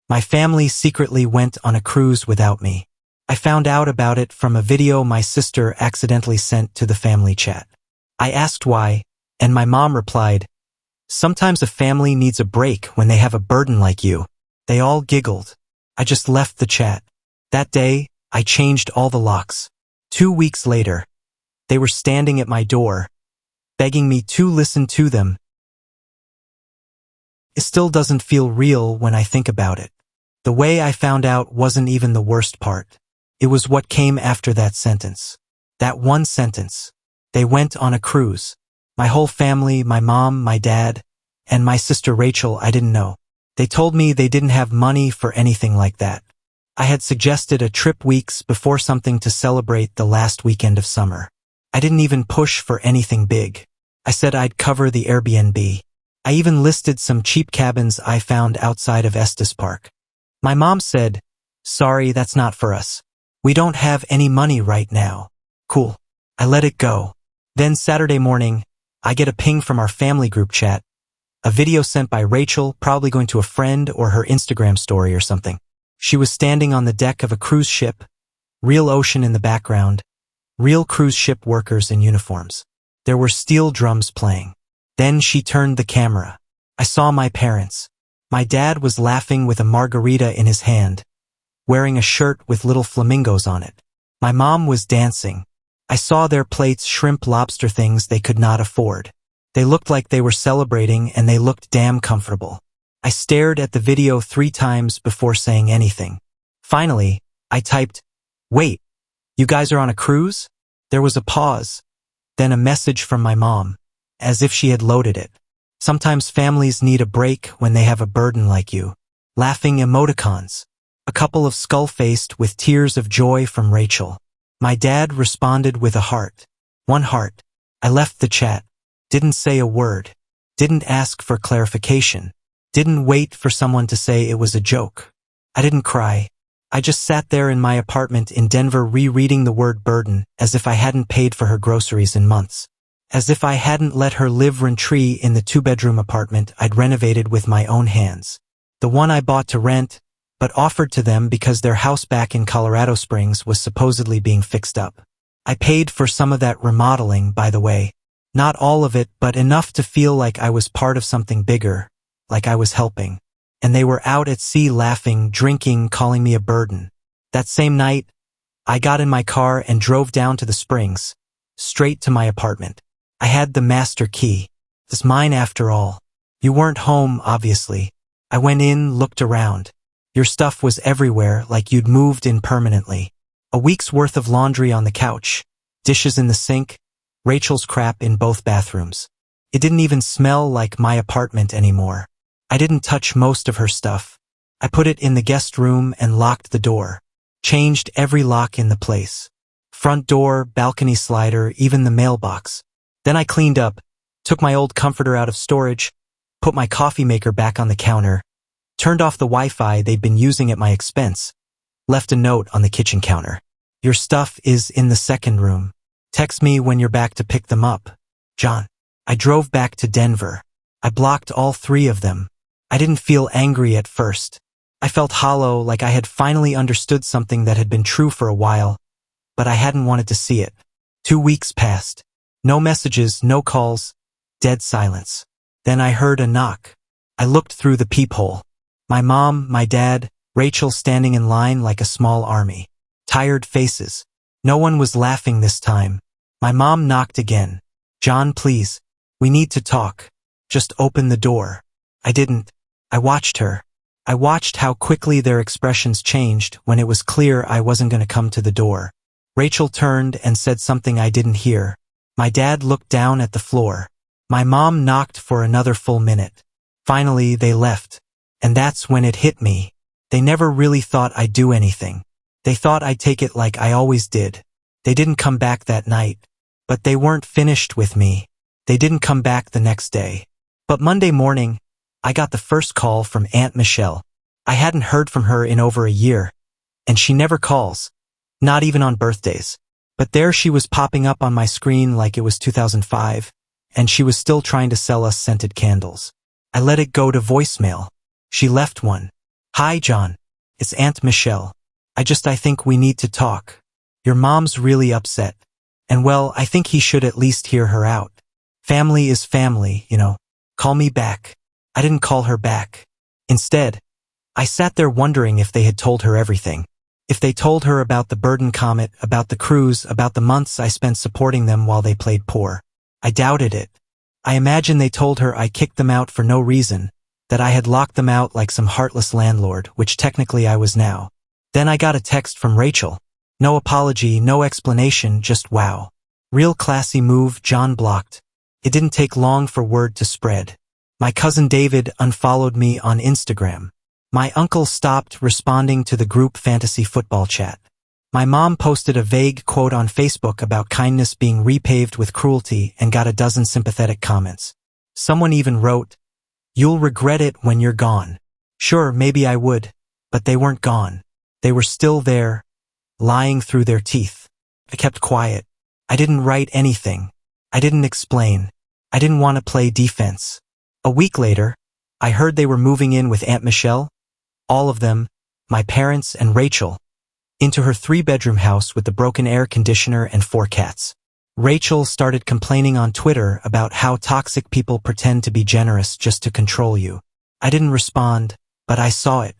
My family secretly went on a cruise without me. I found out about it from a video my sister accidentally sent to the family chat. I asked why, and my mom replied, "Sometimes a family needs a break when they have a burden like you." They all giggled. I just left the chat. That day, I changed all the locks. 2 weeks later, they were standing at my door, begging me to listen to them. It still doesn't feel real when I think about it. The way I found out wasn't even the worst part. It was what came after that sentence. That one sentence. They went on a cruise. My whole family, my mom, my dad, and my sister Rachel, I didn't know. They told me they didn't have money for anything like that. I had suggested a trip weeks before, something to celebrate the last weekend of summer. I didn't even push for anything big. I said I'd cover the Airbnb. I even listed some cheap cabins I found outside of Estes Park. My mom said, "Sorry, that's not for us. We don't have any money right now." Cool. I let it go. Then Saturday morning, I get a ping from our family group chat. A video sent by Rachel, probably going to a friend or her Instagram story or something. She was standing on the deck of a cruise ship, real ocean in the background, real cruise ship workers in uniforms. There were steel drums playing. Then she turned the camera. I saw my parents. My dad was laughing with a margarita in his hand, wearing a shirt with little flamingos on it. My mom was dancing. I saw their plates, shrimp, lobster, things they could not afford. They looked like they were celebrating, and they looked damn comfortable. I stared at the video 3 times before saying anything. Finally, I typed, "Wait, you guys are on a cruise?" There was a pause, then a message from my mom, as if she had loaded it. Sometimes families need a break when they have a burden like you. Laughing emoticons. A couple of skull-faced with tears of joy from Rachel. My dad responded with a heart. 1 heart. I left the chat. Didn't say a word. Didn't ask for clarification. Didn't wait for someone to say it was a joke. I didn't cry. I just sat there in my apartment in Denver rereading the word burden, as if I hadn't paid for her groceries in months. As if I hadn't let her live rent-free in the 2-bedroom apartment I'd renovated with my own hands. The one I bought to rent, but offered to them because their house back in Colorado Springs was supposedly being fixed up. I paid for some of that remodeling, by the way. Not all of it, but enough to feel like I was part of something bigger, like I was helping. And they were out at sea laughing, drinking, calling me a burden. That same night, I got in my car and drove down to the Springs, straight to my apartment. I had the master key. It's mine after all. You weren't home, obviously. I went in, looked around. Your stuff was everywhere, like you'd moved in permanently. A week's worth of laundry on the couch, dishes in the sink, Rachel's crap in both bathrooms. It didn't even smell like my apartment anymore. I didn't touch most of her stuff. I put it in the guest room and locked the door. Changed every lock in the place. Front door, balcony slider, even the mailbox. Then I cleaned up, took my old comforter out of storage, put my coffee maker back on the counter, turned off the Wi-Fi they'd been using at my expense, left a note on the kitchen counter. Your stuff is in the second room. Text me when you're back to pick them up. John. I drove back to Denver. I blocked all 3 of them. I didn't feel angry at first. I felt hollow, like I had finally understood something that had been true for a while, but I hadn't wanted to see it. 2 weeks passed. No messages, no calls, dead silence. Then I heard a knock. I looked through the peephole. My mom, my dad, Rachel standing in line like a small army. Tired faces. No one was laughing this time. My mom knocked again. John, please. We need to talk. Just open the door. I didn't. I watched her. I watched how quickly their expressions changed when it was clear I wasn't going to come to the door. Rachel turned and said something I didn't hear. My dad looked down at the floor. My mom knocked for another full minute. Finally, they left. And that's when it hit me. They never really thought I'd do anything. They thought I'd take it like I always did. They didn't come back that night. But they weren't finished with me. They didn't come back the next day. But Monday morning, I got the first call from Aunt Michelle. I hadn't heard from her in over a year, and she never calls, not even on birthdays. But there she was popping up on my screen like it was 2005, and she was still trying to sell us scented candles. I let it go to voicemail. She left one. Hi, John. It's Aunt Michelle. I think we need to talk. Your mom's really upset. And well, I think he should at least hear her out. Family is family, you know. Call me back. I didn't call her back. Instead, I sat there wondering if they had told her everything. If they told her about the Burden Comet, about the cruise, about the months I spent supporting them while they played poor. I doubted it. I imagined they told her I kicked them out for no reason, that I had locked them out like some heartless landlord, which technically I was now. Then I got a text from Rachel. No apology, no explanation, just wow. Real classy move, John blocked. It didn't take long for word to spread. My cousin David unfollowed me on Instagram. My uncle stopped responding to the group fantasy football chat. My mom posted a vague quote on Facebook about kindness being repaved with cruelty and got a dozen sympathetic comments. Someone even wrote, "You'll regret it when you're gone." Sure, maybe I would, but they weren't gone. They were still there, lying through their teeth. I kept quiet. I didn't write anything. I didn't explain. I didn't want to play defense. A week later, I heard they were moving in with Aunt Michelle, all of them, my parents and Rachel, into her 3-bedroom house with the broken air conditioner and 4 cats. Rachel started complaining on Twitter about how toxic people pretend to be generous just to control you. I didn't respond, but I saw it.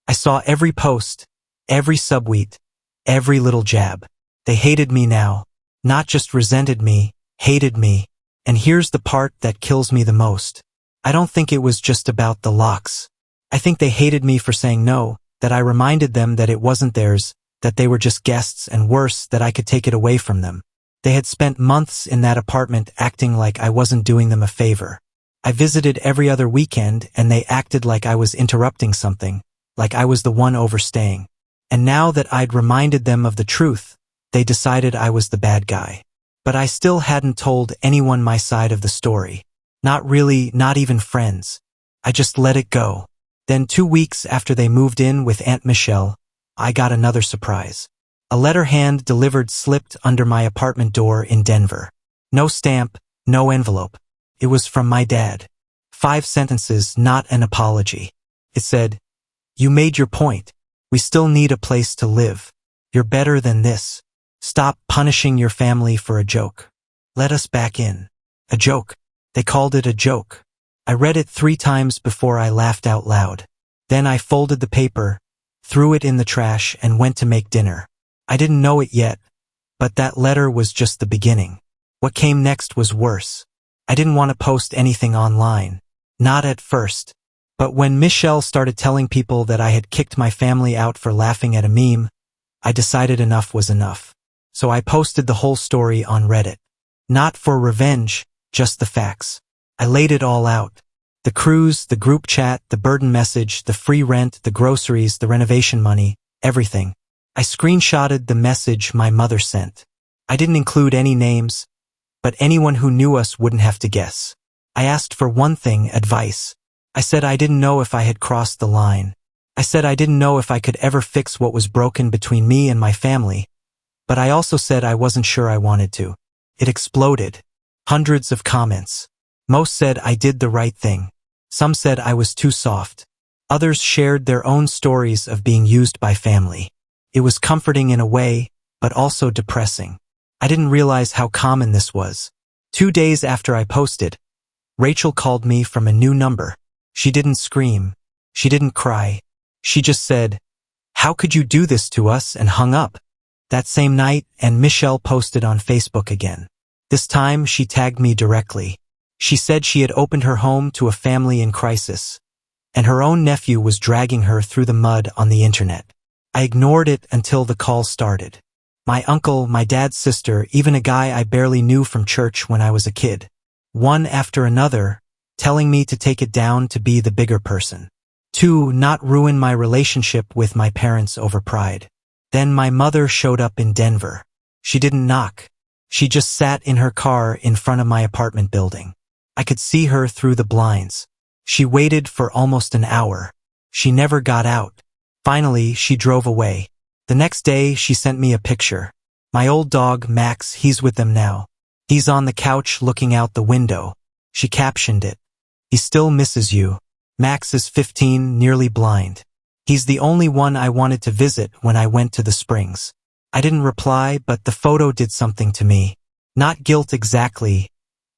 I saw every post, every subtweet, every little jab. They hated me now. Not just resented me, hated me. And here's the part that kills me the most. I don't think it was just about the locks. I think they hated me for saying no, that I reminded them that it wasn't theirs, that they were just guests, and worse, that I could take it away from them. They had spent months in that apartment acting like I wasn't doing them a favor. I visited every other weekend and they acted like I was interrupting something, like I was the one overstaying. And now that I'd reminded them of the truth, they decided I was the bad guy. But I still hadn't told anyone my side of the story. Not really, not even friends. I just let it go. Then 2 weeks after they moved in with Aunt Michelle, I got another surprise. A letter hand-delivered slipped under my apartment door in Denver. No stamp, no envelope. It was from my dad. 5 sentences, not an apology. It said, "You made your point. We still need a place to live. You're better than this. Stop punishing your family for a joke. Let us back in." A joke. They called it a joke. I read it 3 times before I laughed out loud. Then I folded the paper, threw it in the trash, and went to make dinner. I didn't know it yet, but that letter was just the beginning. What came next was worse. I didn't want to post anything online. Not at first. But when Michelle started telling people that I had kicked my family out for laughing at a meme, I decided enough was enough. So I posted the whole story on Reddit. Not for revenge, just the facts. I laid it all out. The cruise, the group chat, the burden message, the free rent, the groceries, the renovation money, everything. I screenshotted the message my mother sent. I didn't include any names, but anyone who knew us wouldn't have to guess. I asked for one thing, advice. I said I didn't know if I had crossed the line. I said I didn't know if I could ever fix what was broken between me and my family, but I also said I wasn't sure I wanted to. It exploded. Hundreds of comments. Most said I did the right thing. Some said I was too soft. Others shared their own stories of being used by family. It was comforting in a way, but also depressing. I didn't realize how common this was. 2 days after I posted, Rachel called me from a new number. She didn't scream. She didn't cry. She just said, "How could you do this to us?" and hung up. That same night, and Michelle posted on Facebook again. This time, she tagged me directly. She said she had opened her home to a family in crisis, and her own nephew was dragging her through the mud on the internet. I ignored it until the call started. My uncle, my dad's sister, even a guy I barely knew from church when I was a kid. One after another, telling me to take it down, to be the bigger person. 2, not ruin my relationship with my parents over pride. Then my mother showed up in Denver. She didn't knock. She just sat in her car in front of my apartment building. I could see her through the blinds. She waited for almost an hour. She never got out. Finally, she drove away. The next day, she sent me a picture. My old dog, Max, he's with them now. He's on the couch looking out the window. She captioned it. "He still misses you. Max is 15, nearly blind." He's the only one I wanted to visit when I went to the springs. I didn't reply, but the photo did something to me. Not guilt exactly,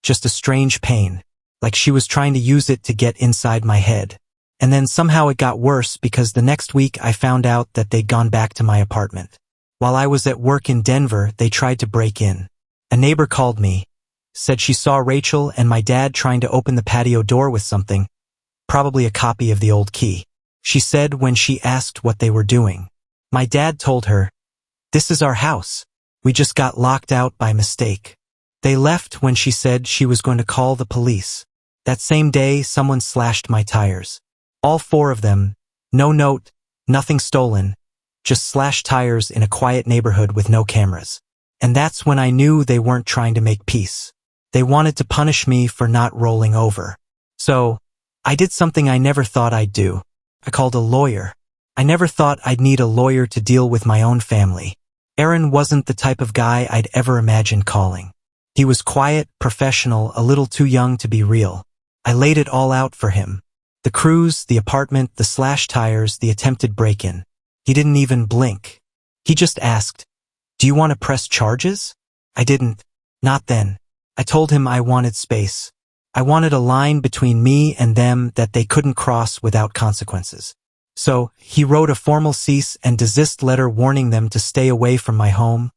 just a strange pain, like she was trying to use it to get inside my head. And then somehow it got worse because the next week I found out that they'd gone back to my apartment. While I was at work in Denver, they tried to break in. A neighbor called me, said she saw Rachel and my dad trying to open the patio door with something, probably a copy of the old key. She said when she asked what they were doing. My dad told her, "This is our house. We just got locked out by mistake." They left when she said she was going to call the police. That same day, someone slashed my tires. All 4 of them, no note, nothing stolen, just slashed tires in a quiet neighborhood with no cameras. And that's when I knew they weren't trying to make peace. They wanted to punish me for not rolling over. So, I did something I never thought I'd do. I called a lawyer. I never thought I'd need a lawyer to deal with my own family. Aaron wasn't the type of guy I'd ever imagined calling. He was quiet, professional, a little too young to be real. I laid it all out for him. The cruise, the apartment, the slashed tires, the attempted break-in. He didn't even blink. He just asked, "Do you want to press charges?" I didn't. Not then. I told him I wanted space. I wanted a line between me and them that they couldn't cross without consequences. So, he wrote a formal cease and desist letter warning them to stay away from my home,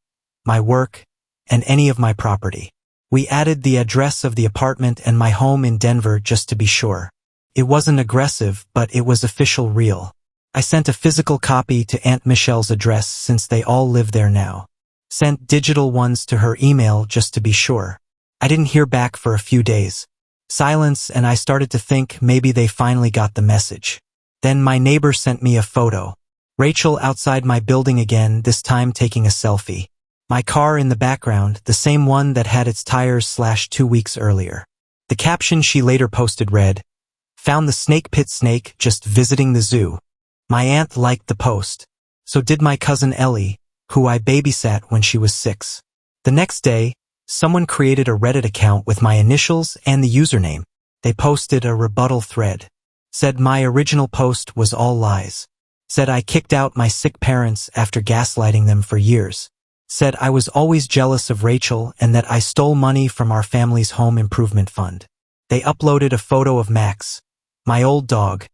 my work, and any of my property. We added the address of the apartment and my home in Denver just to be sure. It wasn't aggressive, but it was official real. I sent a physical copy to Aunt Michelle's address since they all live there now. Sent digital ones to her email just to be sure. I didn't hear back for a few days. Silence, and I started to think maybe they finally got the message. Then my neighbor sent me a photo. Rachel outside my building again, this time taking a selfie. My car in the background, the same one that had its tires slashed 2 weeks earlier. The caption she later posted read, "Found the snake pit snake just visiting the zoo." My aunt liked the post. So did my cousin Ellie, who I babysat when she was 6. The next day, someone created a Reddit account with my initials and the username. They posted a rebuttal thread. Said my original post was all lies. Said I kicked out my sick parents after gaslighting them for years. Said I was always jealous of Rachel and that I stole money from our family's home improvement fund. They uploaded a photo of Max, my old dog,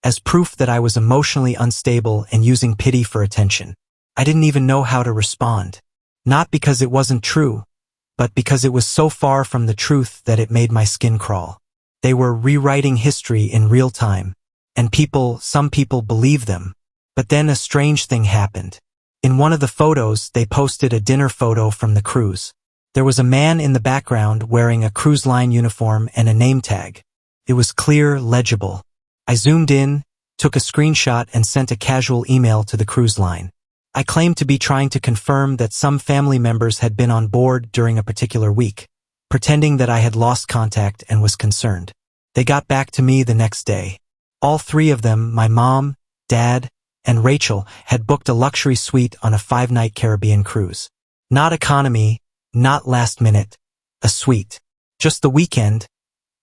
as proof that I was emotionally unstable and using pity for attention. I didn't even know how to respond. Not because it wasn't true, but because it was so far from the truth that it made my skin crawl. They were rewriting history in real time, and some people believed them. But then a strange thing happened. In one of the photos, they posted a dinner photo from the cruise. There was a man in the background wearing a cruise line uniform and a name tag. It was clear, legible. I zoomed in, took a screenshot, and sent a casual email to the cruise line. I claimed to be trying to confirm that some family members had been on board during a particular week, pretending that I had lost contact and was concerned. They got back to me the next day. All 3 of them, my mom, dad, and Rachel, had booked a luxury suite on a 5-night Caribbean cruise. Not economy, not last minute, a suite. Just the weekend,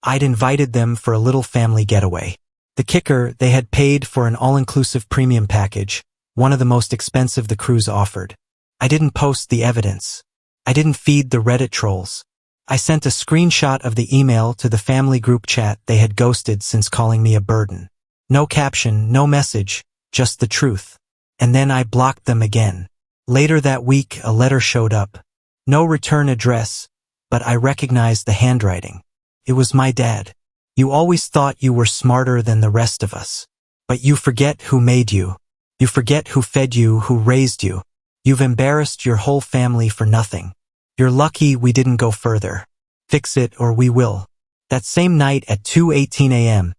I'd invited them for a little family getaway. The kicker, they had paid for an all-inclusive premium package, one of the most expensive the cruise offered. I didn't post the evidence. I didn't feed the Reddit trolls. I sent a screenshot of the email to the family group chat they had ghosted since calling me a burden. No caption, no message, just the truth. And then I blocked them again. Later that week, a letter showed up. No return address, but I recognized the handwriting. It was my dad. "You always thought you were smarter than the rest of us. But you forget who made you. You forget who fed you, who raised you. You've embarrassed your whole family for nothing. You're lucky we didn't go further. Fix it or we will." That same night at 2:18 a.m.,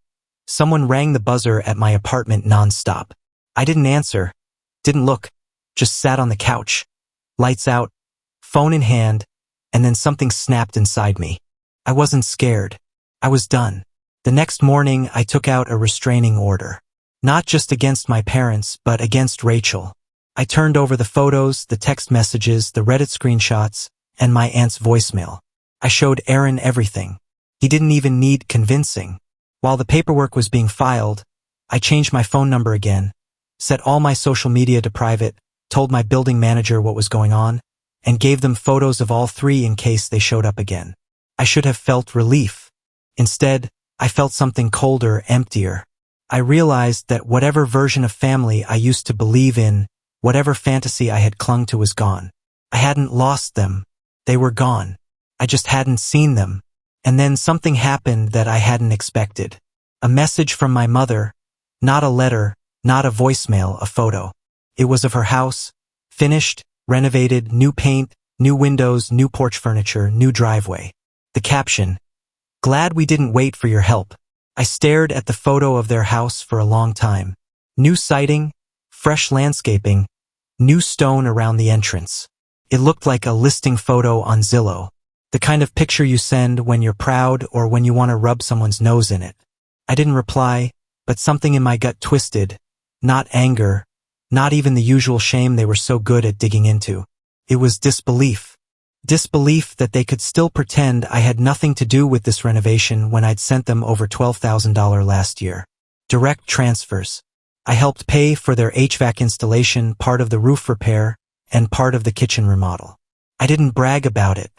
someone rang the buzzer at my apartment nonstop. I didn't answer, didn't look, just sat on the couch. Lights out, phone in hand, and then something snapped inside me. I wasn't scared. I was done. The next morning, I took out a restraining order. Not just against my parents, but against Rachel. I turned over the photos, the text messages, the Reddit screenshots, and my aunt's voicemail. I showed Aaron everything. He didn't even need convincing. While the paperwork was being filed, I changed my phone number again, set all my social media to private, told my building manager what was going on, and gave them photos of all three in case they showed up again. I should have felt relief. Instead, I felt something colder, emptier. I realized that whatever version of family I used to believe in, whatever fantasy I had clung to was gone. I hadn't lost them. They were gone. I just hadn't seen them. And then something happened that I hadn't expected. A message from my mother, not a letter, not a voicemail, a photo. It was of her house, finished, renovated, new paint, new windows, new porch furniture, new driveway. The caption, "Glad we didn't wait for your help." I stared at the photo of their house for a long time. New siding, fresh landscaping, new stone around the entrance. It looked like a listing photo on Zillow. The kind of picture you send when you're proud or when you want to rub someone's nose in it. I didn't reply, but something in my gut twisted. Not anger, not even the usual shame they were so good at digging into. It was disbelief. Disbelief that they could still pretend I had nothing to do with this renovation when I'd sent them over $12,000 last year. Direct transfers. I helped pay for their HVAC installation, part of the roof repair, and part of the kitchen remodel. I didn't brag about it.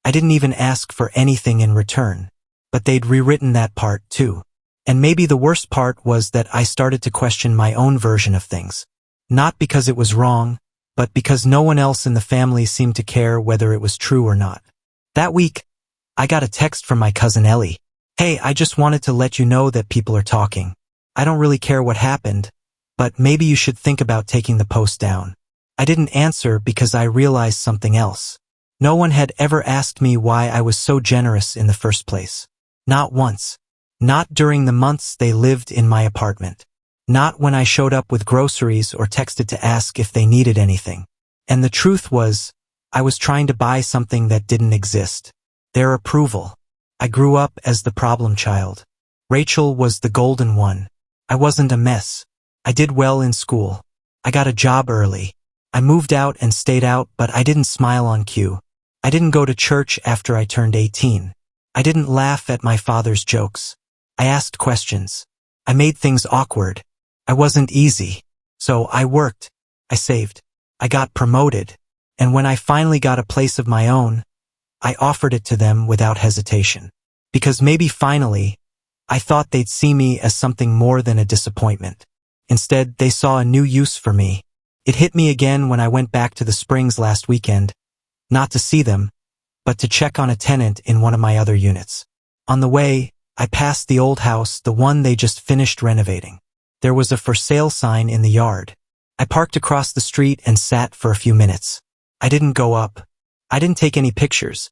I didn't even ask for anything in return. But they'd rewritten that part too. And maybe the worst part was that I started to question my own version of things. Not because it was wrong, but because no one else in the family seemed to care whether it was true or not. That week, I got a text from my cousin Ellie. "Hey, I just wanted to let you know that people are talking. I don't really care what happened, but maybe you should think about taking the post down." I didn't answer because I realized something else. No one had ever asked me why I was so generous in the first place. Not once. Not during the months they lived in my apartment. Not when I showed up with groceries or texted to ask if they needed anything. And the truth was, I was trying to buy something that didn't exist. Their approval. I grew up as the problem child. Rachel was the golden one. I wasn't a mess. I did well in school. I got a job early. I moved out and stayed out, but I didn't smile on cue. I didn't go to church after I turned 18. I didn't laugh at my father's jokes. I asked questions. I made things awkward. I wasn't easy. So I worked. I saved. I got promoted. And when I finally got a place of my own, I offered it to them without hesitation. Because maybe finally, I thought they'd see me as something more than a disappointment. Instead, they saw a new use for me. It hit me again when I went back to the Springs last weekend. Not to see them, but to check on a tenant in one of my other units. On the way, I passed the old house, the one they just finished renovating. There was a for sale sign in the yard. I parked across the street and sat for a few minutes. I didn't go up. I didn't take any pictures.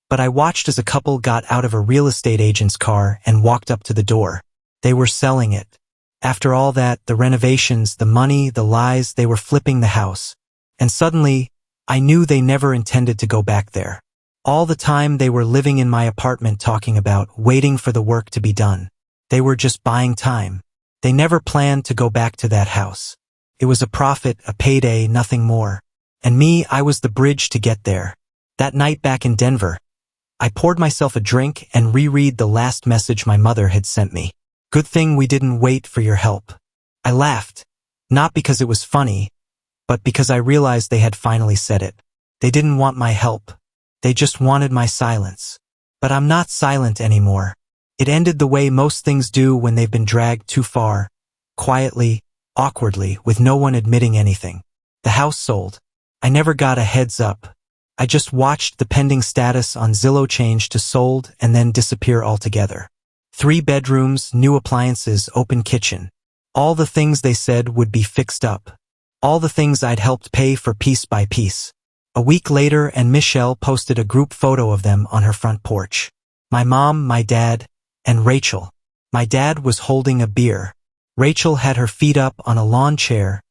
But I watched as a couple got out of a real estate agent's car and walked up to the door. They were selling it. After all that, the renovations, the money, the lies, they were flipping the house. And suddenly, I knew they never intended to go back there. All the time they were living in my apartment talking about waiting for the work to be done. They were just buying time. They never planned to go back to that house. It was a profit, a payday, nothing more. And me, I was the bridge to get there. That night back in Denver, I poured myself a drink and reread the last message my mother had sent me. "Good thing we didn't wait for your help." I laughed, not because it was funny, but because I realized they had finally said it. They didn't want my help. They just wanted my silence. But I'm not silent anymore. It ended the way most things do when they've been dragged too far. Quietly, awkwardly, with no one admitting anything. The house sold. I never got a heads up. I just watched the pending status on Zillow change to sold and then disappear altogether. 3 bedrooms, new appliances, open kitchen. All the things they said would be fixed up. All the things I'd helped pay for piece by piece. A week later, and Michelle posted a group photo of them on her front porch. My mom, my dad, and Rachel. My dad was holding a beer. Rachel had her feet up on a lawn chair,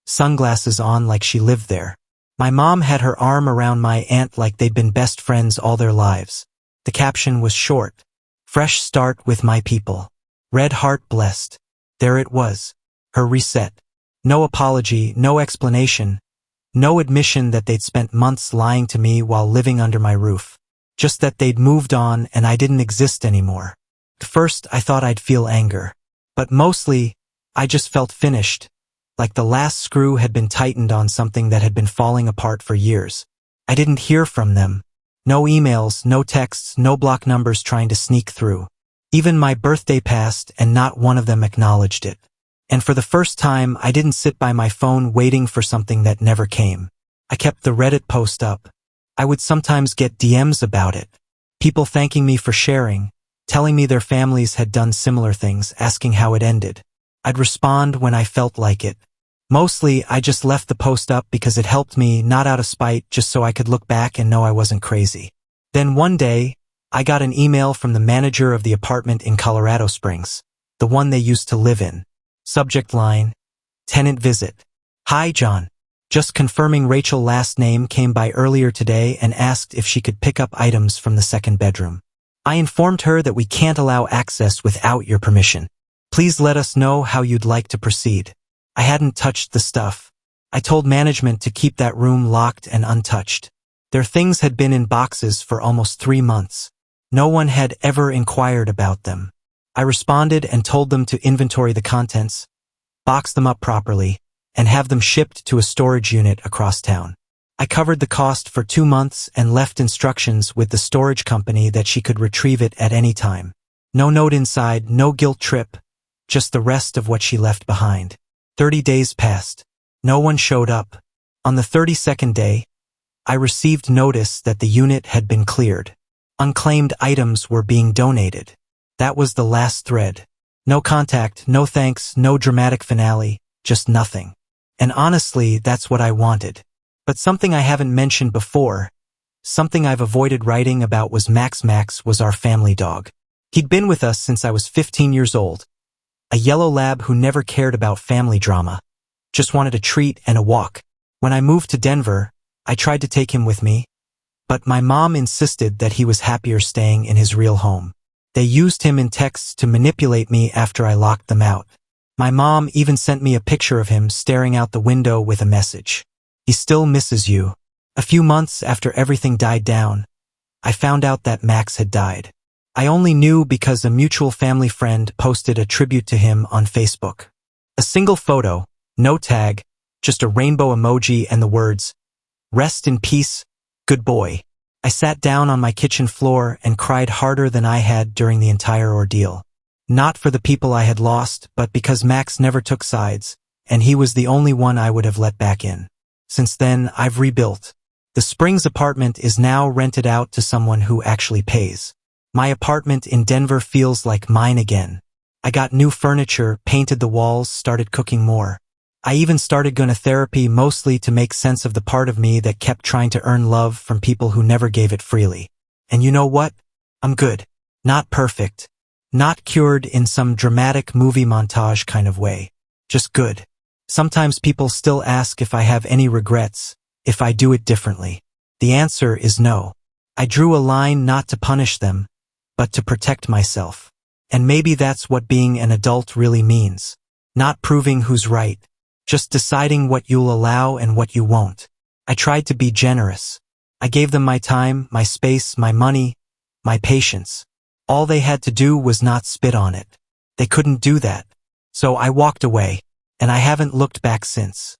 sunglasses on like she lived there. My mom had her arm around my aunt like they'd been best friends all their lives. The caption was short. "Fresh start with my people. Red heart blessed." There it was. Her reset. No apology, no explanation. No admission that they'd spent months lying to me while living under my roof. Just that they'd moved on and I didn't exist anymore. At first, I thought I'd feel anger. But mostly, I just felt finished. like the last screw had been tightened on something that had been falling apart for years. I didn't hear from them. No emails, no texts, no block numbers trying to sneak through. Even my birthday passed and not one of them acknowledged it. And for the first time, I didn't sit by my phone waiting for something that never came. I kept the Reddit post up. I would sometimes get DMs about it. People thanking me for sharing, telling me their families had done similar things, asking how it ended. I'd respond when I felt like it. Mostly, I just left the post up because it helped me, not out of spite, just so I could look back and know I wasn't crazy. Then one day, I got an email from the manager of the apartment in Colorado Springs, the one they used to live in. Subject line, tenant visit. Hi, John. Just confirming Rachel's last name came by earlier today and asked if she could pick up items from the second bedroom. I informed her that we can't allow access without your permission. Please let us know how you'd like to proceed. I hadn't touched the stuff. I told management to keep that room locked and untouched. Their things had been in boxes for almost 3 months. No one had ever inquired about them. I responded and told them to inventory the contents, box them up properly, and have them shipped to a storage unit across town. I covered the cost for 2 months and left instructions with the storage company that she could retrieve it at any time. No note inside, no guilt trip, just the rest of what she left behind. 30 days passed. No one showed up. On the 32nd day, I received notice that the unit had been cleared. Unclaimed items were being donated. That was the last thread. No contact, no thanks, no dramatic finale, just nothing. And honestly, that's what I wanted. But something I haven't mentioned before, something I've avoided writing about, was Max. Max was our family dog. He'd been with us since I was 15 years old. A yellow lab who never cared about family drama, just wanted a treat and a walk. When I moved to Denver, I tried to take him with me, but my mom insisted that he was happier staying in his real home. They used him in texts to manipulate me after I locked them out. My mom even sent me a picture of him staring out the window with a message. He still misses you. A few months after everything died down, I found out that Max had died. I only knew because a mutual family friend posted a tribute to him on Facebook. A single photo, no tag, just a rainbow emoji and the words, "Rest in peace, good boy." I sat down on my kitchen floor and cried harder than I had during the entire ordeal. Not for the people I had lost, but because Max never took sides, and he was the only one I would have let back in. Since then, I've rebuilt. The Springs apartment is now rented out to someone who actually pays. My apartment in Denver feels like mine again. I got new furniture, painted the walls, started cooking more. I even started going to therapy, mostly to make sense of the part of me that kept trying to earn love from people who never gave it freely. And you know what? I'm good. Not perfect. Not cured in some dramatic movie montage kind of way. Just good. Sometimes people still ask if I have any regrets, if I do it differently. The answer is no. I drew a line not to punish them, but to protect myself. And maybe that's what being an adult really means. Not proving who's right, just deciding what you'll allow and what you won't. I tried to be generous. I gave them my time, my space, my money, my patience. All they had to do was not spit on it. They couldn't do that. So I walked away, and I haven't looked back since.